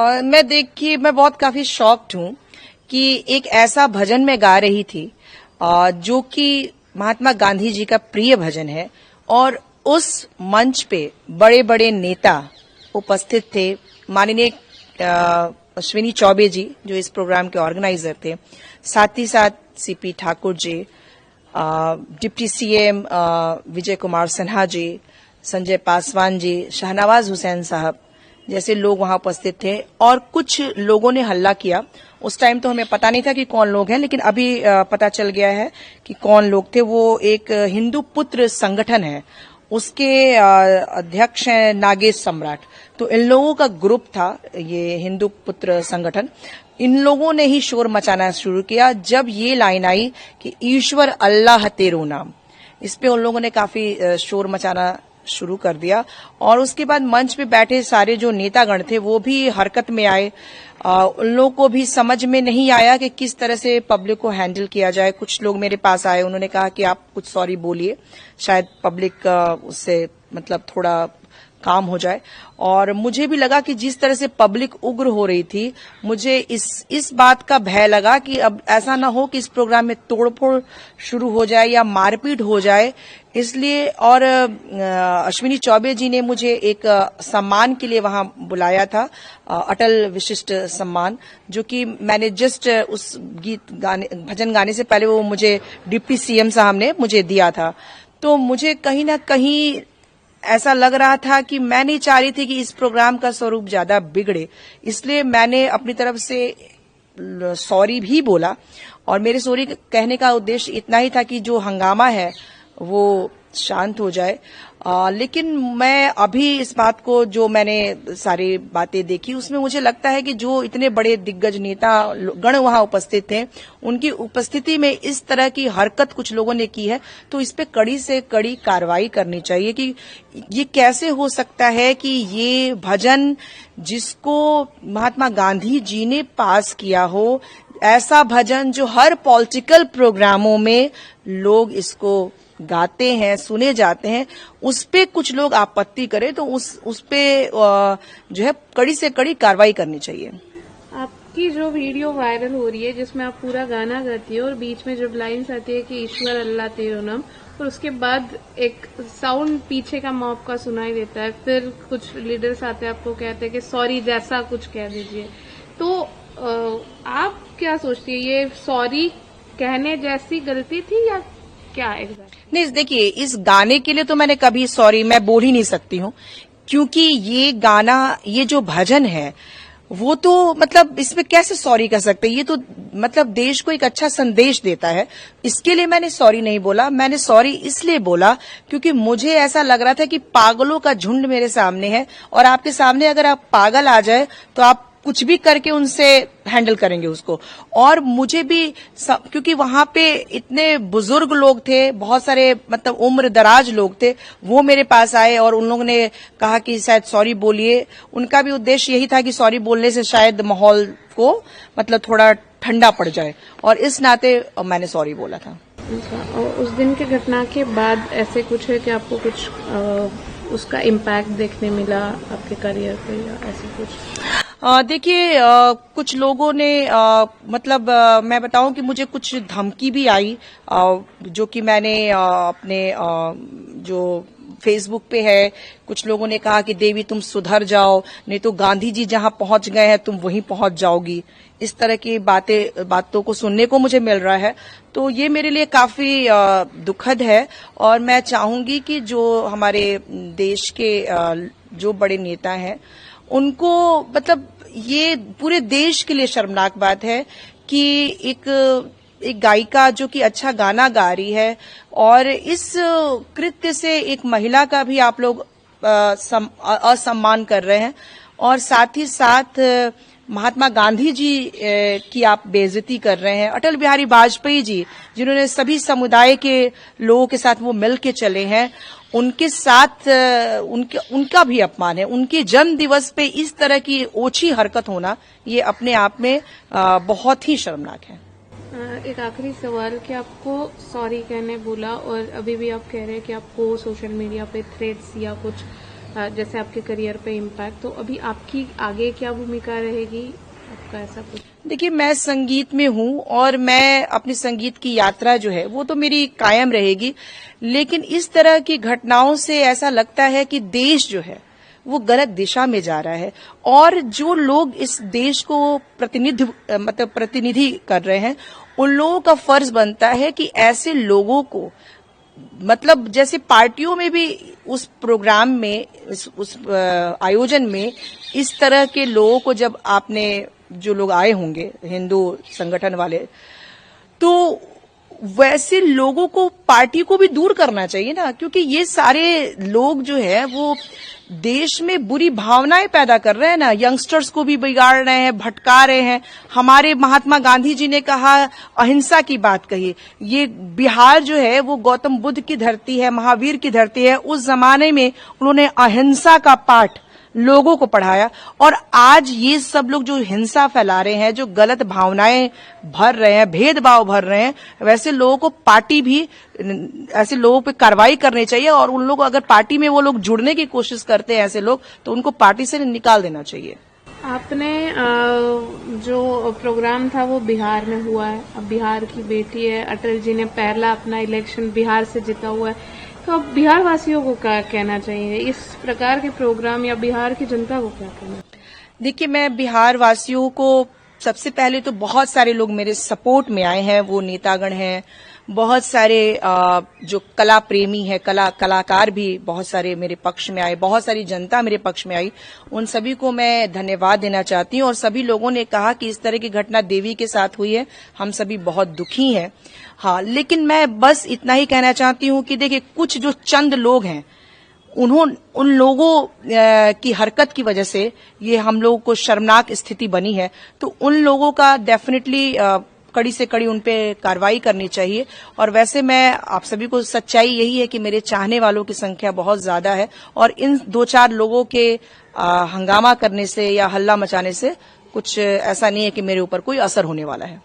मैं बहुत काफी शॉक्ड हूँ कि एक ऐसा भजन मैं गा रही थी जो कि महात्मा गांधी जी का प्रिय भजन है, और उस मंच पे बड़े बड़े नेता उपस्थित थे। माननीय अश्विनी चौबे जी जो इस प्रोग्राम के ऑर्गेनाइजर थे, साथ ही साथ CP Thakur ji, deputy CM Vijay Kumar Sinha ji, Sanjay Paswan ji, Shahnawaz Hussain साहब जैसे लोग वहां उपस्थित थे। और कुछ लोगों ने हल्ला किया। उस टाइम तो हमें पता नहीं था कि कौन लोग हैं, लेकिन अभी पता चल गया है कि कौन लोग थे। वो एक हिंदू पुत्र संगठन है, उसके अध्यक्ष हैं नागेश सम्राट। तो इन लोगों का ग्रुप था ये हिंदू पुत्र संगठन। इन लोगों ने ही शोर मचाना शुरू किया जब ये लाइन आई कि ईश्वर अल्लाह तेरो नाम। इस पे उन लोगों ने काफी शोर मचाना शुरू कर दिया, और उसके बाद मंच पे बैठे सारे जो नेतागण थे वो भी हरकत में आए। उन लोगों को भी समझ में नहीं आया कि किस तरह से पब्लिक को हैंडल किया जाए। कुछ लोग मेरे पास आए, उन्होंने कहा कि आप कुछ सॉरी बोलिए, शायद पब्लिक उससे मतलब थोड़ा काम हो जाए। और मुझे भी लगा कि जिस तरह से पब्लिक उग्र हो रही थी, मुझे इस बात का भय लगा कि अब ऐसा ना हो कि इस प्रोग्राम में तोड़फोड़ शुरू हो जाए या मारपीट हो जाए। इसलिए और अश्विनी चौबे जी ने मुझे एक सम्मान के लिए वहां बुलाया था, अटल विशिष्ट सम्मान, जो कि मैंने जस्ट उस भजन गाने से पहले वो मुझे डिप्टी सीएम साहब ने मुझे दिया था। तो मुझे कहीं ना कहीं ऐसा लग रहा था कि मैं नहीं चाह रही थी कि इस प्रोग्राम का स्वरूप ज्यादा बिगड़े, इसलिए मैंने अपनी तरफ से सॉरी भी बोला। और मेरे सॉरी कहने का उद्देश्य इतना ही था कि जो हंगामा है वो शांत हो जाए। लेकिन मैं अभी इस बात को, जो मैंने सारी बातें देखी, उसमें मुझे लगता है कि जो इतने बड़े दिग्गज नेता गण वहां उपस्थित थे, उनकी उपस्थिति में इस तरह की हरकत कुछ लोगों ने की है, तो इस पे कड़ी से कड़ी कार्रवाई करनी चाहिए। कि ये कैसे हो सकता है कि ये भजन जिसको महात्मा गांधी जी ने पास किया हो, ऐसा भजन जो हर पॉलिटिकल प्रोग्रामों में लोग इसको गाते हैं, सुने जाते हैं, उस पे कुछ लोग आपत्ति करें, तो उस पे जो है कड़ी से कड़ी कार्रवाई करनी चाहिए। आपकी जो वीडियो वायरल हो रही है जिसमें आप पूरा गाना गाती है और बीच में जब लाइन्स आती है कि ईश्वर अल्लाह तेरो नाम, और उसके बाद एक साउंड पीछे का मॉब का सुनाई देता है, फिर कुछ लीडर्स आते हैं आपको कहते हैं कि सॉरी जैसा कुछ कह दीजिए, तो आप क्या सोचती है, ये सॉरी कहने जैसी गलती थी या क्या एग्जैक्ट? नहीं, देखिए, इस गाने के लिए तो मैंने कभी सॉरी मैं बोल ही नहीं सकती हूँ, क्योंकि ये गाना, ये जो भजन है वो तो मतलब इसमें कैसे सॉरी कर सकते हैं? ये तो मतलब देश को एक अच्छा संदेश देता है। इसके लिए मैंने सॉरी नहीं बोला। मैंने सॉरी इसलिए बोला क्योंकि मुझे ऐसा लग रहा था कि पागलों का झुंड मेरे सामने है, और आपके सामने अगर आप पागल आ जाए तो आप कुछ भी करके उनसे हैंडल करेंगे उसको। और मुझे भी क्योंकि वहां पे इतने बुजुर्ग लोग थे, बहुत सारे मतलब उम्र दराज लोग थे, वो मेरे पास आए और उन लोगों ने कहा कि शायद सॉरी बोलिए। उनका भी उद्देश्य यही था कि सॉरी बोलने से शायद माहौल को मतलब थोड़ा ठंडा पड़ जाए, और इस नाते मैंने सॉरी बोला था। और उस दिन की घटना के बाद ऐसे कुछ है कि आपको कुछ उसका इम्पैक्ट देखने मिला आपके करियर पे या ऐसे कुछ? देखिए, कुछ लोगों ने मतलब मैं बताऊं कि मुझे कुछ धमकी भी आई, जो कि मैंने अपने जो फेसबुक पे है, कुछ लोगों ने कहा कि देवी तुम सुधर जाओ, नहीं तो गांधी जी जहां पहुंच गए हैं तुम वहीं पहुंच जाओगी। इस तरह की बातों को सुनने को मुझे मिल रहा है, तो ये मेरे लिए काफी दुखद है। और मैं चाहूंगी कि जो हमारे देश के जो बड़े नेता हैं, उनको मतलब ये पूरे देश के लिए शर्मनाक बात है कि एक गायिका जो कि अच्छा गाना गा रही है, और इस कृत्य से एक महिला का भी आप लोग असम्मान कर रहे हैं, और साथ ही साथ महात्मा गांधी जी की आप बेइज्जती कर रहे हैं। अटल बिहारी वाजपेयी जी, जिन्होंने सभी समुदाय के लोगों के साथ वो मिल के चले हैं, उनके साथ उनका भी अपमान है। उनके जन्म दिवस पे इस तरह की ओछी हरकत होना, ये अपने आप में बहुत ही शर्मनाक है। एक आखिरी सवाल कि आपको सॉरी कहने बोला और अभी भी आप कह रहे हैं कि आपको सोशल मीडिया पे थ्रेड्स या कुछ जैसे आपके करियर पे इम्पैक्ट, तो अभी आपकी आगे क्या भूमिका रहेगी आपका, ऐसा कुछ? देखिए, मैं संगीत में हूं और मैं अपनी संगीत की यात्रा जो है वो तो मेरी कायम रहेगी, लेकिन इस तरह की घटनाओं से ऐसा लगता है कि देश जो है वो गलत दिशा में जा रहा है और जो लोग इस देश को प्रतिनिधि कर रहे हैं, उन लोगों का फर्ज बनता है कि ऐसे लोगों को, मतलब जैसे पार्टियों में भी उस प्रोग्राम में, उस आयोजन में इस तरह के लोगों को, जब आपने, जो लोग आए होंगे हिंदू संगठन वाले, तो वैसे लोगों को, पार्टी को भी दूर करना चाहिए ना, क्योंकि ये सारे लोग जो है वो देश में बुरी भावनाएं पैदा कर रहे हैं ना, यंगस्टर्स को भी बिगाड़ रहे हैं, भटका रहे हैं। हमारे महात्मा गांधी जी ने कहा, अहिंसा की बात कही। ये बिहार जो है वो गौतम बुद्ध की धरती है, महावीर की धरती है। उस जमाने में उन्होंने अहिंसा का पाठ लोगों को पढ़ाया, और आज ये सब लोग जो हिंसा फैला रहे हैं, जो गलत भावनाएं भर रहे हैं, भेदभाव भर रहे हैं, वैसे लोगों को पार्टी भी ऐसे लोगों पे कार्रवाई करनी चाहिए, और उन लोग, अगर पार्टी में वो लोग जुड़ने की कोशिश करते हैं ऐसे लोग, तो उनको पार्टी से निकाल देना चाहिए। आपने जो प्रोग्राम था वो बिहार में हुआ है, अब बिहार की बेटी है, अटल जी ने पहला अपना इलेक्शन बिहार से जीता हुआ है, तो अब बिहार वासियों को क्या कहना चाहिए इस प्रकार के प्रोग्राम, या बिहार की जनता को क्या कहना? देखिए, मैं बिहार वासियों को, सबसे पहले तो बहुत सारे लोग मेरे सपोर्ट में आए हैं, वो नेतागण हैं, बहुत सारे जो कला प्रेमी है, कलाकार भी बहुत सारे मेरे पक्ष में आए, बहुत सारी जनता मेरे पक्ष में आई। उन सभी को मैं धन्यवाद देना चाहती हूँ। और सभी लोगों ने कहा कि इस तरह की घटना देवी के साथ हुई है, हम सभी बहुत दुखी हैं। हाँ, लेकिन मैं बस इतना ही कहना चाहती हूँ कि देखिए, कुछ जो चंद लोग हैं, उन लोगों की हरकत की वजह से ये हम लोगों को शर्मनाक स्थिति बनी है, तो उन लोगों का डेफिनेटली कड़ी से कड़ी उन पे कार्रवाई करनी चाहिए। और वैसे मैं आप सभी को, सच्चाई यही है कि मेरे चाहने वालों की संख्या बहुत ज्यादा है, और इन 2-4 लोगों के हंगामा करने से या हल्ला मचाने से कुछ ऐसा नहीं है कि मेरे ऊपर कोई असर होने वाला है।